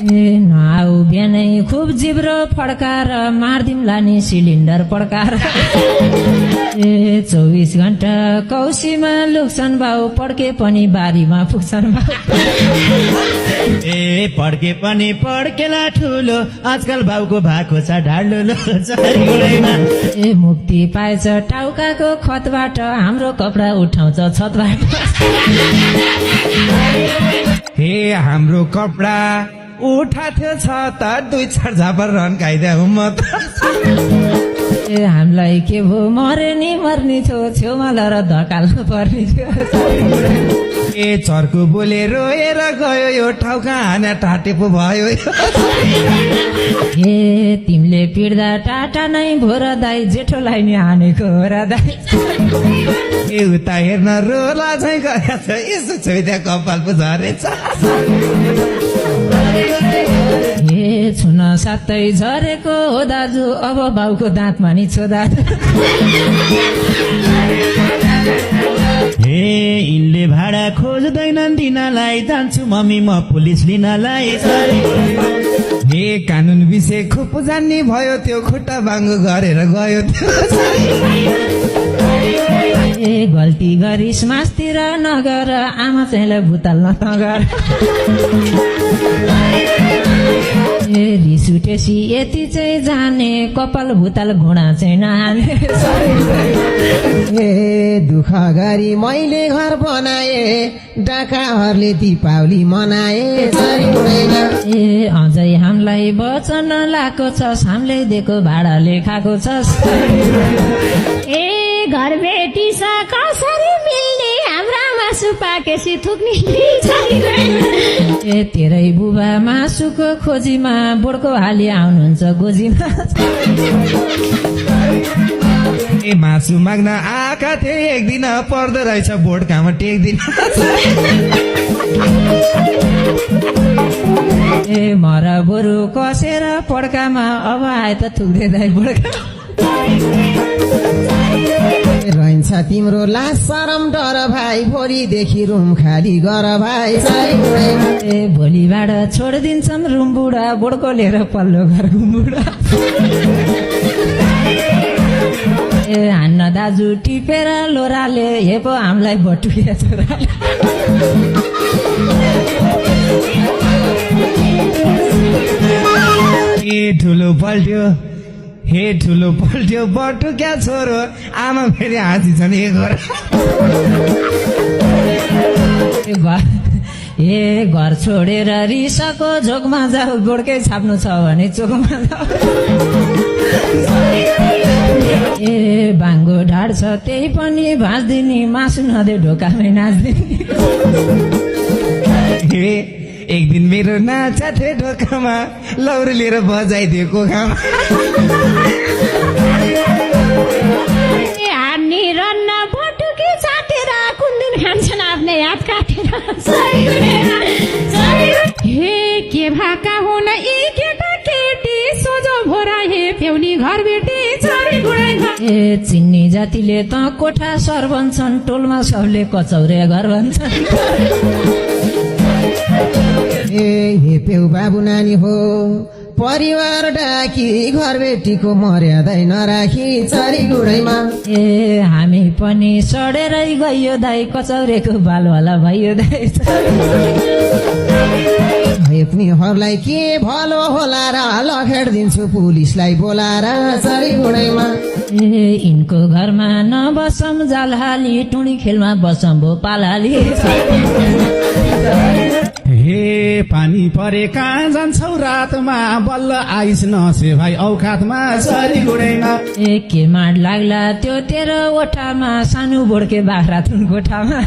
नआउ बिहानै खुब जिब्रो फड्काएर मार्दिमला नि सिलिन्डर पड्काएर 24 घण्टा कौसीमा लुक्छन् भाउ पड्के पनि बारीमा पुग्छन् भाउ पड्के पनि पड्केला ठुलो आजकल भाउको भएको छ ढाडलो मुक्ति पाएछ टाउकाको खतबाट हाम्रो कपडा उठाउँछ छतबाट हाम्रो कपडा उठाथ्यो छ त 2-4 झापर रन्काइदियो म त हामीलाई के भो मरे नि मर्ने थियो छेउमा लर धकाल्नु पर्ने थियो चर्को बोले रोएर गयो यो ठाउँका हाना टाटे पो भयो तिमीले पिड्दा टाटा नै भोर दाई जेठोलाई नि हानेको हो र दाई उता हेर्न रोला चाहिँ गएको छ यसो छोइदिया कपाल पो झरेछ छुन साथै झरेको हो दाजु अब बाउको दाँतमा नि छो दाजु यिनले भाडा खोज्दैनन् दिनलाई जान्छु मम्मी म पुलिस लिनलाई कानुन विषय खुब जान्ने भयो त्यो खुट्टा बाङ्गो गरेर गयो गल्ती गरिस् मासतिर नगर आमा चाहिँलाई भुताल नगर रिस उठेसी यति चाहिँ जाने कपाल भुताल घुँडा चाहिँ नहाने दुःख गरी मैले घर बनाए डाकाहरूले दीपावली मनाए अझै हामीलाई वचन लाएको छ हामीले दिएको भाडाले खाएको छ घर बेटी सा कसरी मिल्ने हाम्रा मासु पाकेसी थुक्ने तेरै बुबा मासुको खोजीमा बोडको हाली आउनुहुन्छ गोजीमा मासु माग्न आएका थिए एक दिन पर्दो रहेछ बोर्ड कामा टेक्दिन मर बरु कसेर पड्कामा अब आए त थुक्दै दाइ बोड्का रहन्छ तिम्रो लास शरम डर भाइ भोलिदेखि रुम खाली गर भाइ भोलिबाट छोडिदिन्छन् रुम बुढा बोडको लिएर पल्लो घर बुढा हान्न दाजु टिपेर लोराले हे पो हामीलाई बटुकिया छोराले ठुलो पल्ट्यो ठुलो पल्ट्यो बटु क्या छोरो आमा फेरि हाँसी छन् घर छोडेर रिसाको झोकमा जाऊ गोडकै छाप्नु छ भने चोकमा जाऊ बाङ्गो ढाड छ त्यही पनि भाँच्दिने मासु नदे ढोकामै नाच्दिने एक दिन मेरो नाचा थिए ढोकामा लौरो लिएर बजाइदिएको खामा हान्ने रन्न बटुकी चाटेर कुन दिन खान्छन् आफ्नै हात काटेर के भाका हुन यी केटा केटी सोझो भोरा हे प्याउनी घर बेटी चिन्नी जातिले त कोठा सर भन्छन् टोलमा सबले कचौरे घर भन्छन् पेउ बाबु नानी हो परिवार डाकी घर बेटीको मर्यादै नराखी चरी गुडैमा हामी पनि सडेरै गयो दाइ कचौरेको बालवाला भयो दाइ हेप्नेहरूलाई के भलो होला र लखेडिदिन्छु पुलिसलाई बोलाएर चरी गुडैमा यिनको घरमा नबसम जाल हाली टुडी खेलमा बसम भो पालाली पानी परे कहाँ जान्छौ रातमा बल्ल आइस नसे भाइ औखातमा सरी गुडैमा के माड लाग्ला त्यो तेरो ओठामा सानो बोडके बाख्रा थुन कोठामा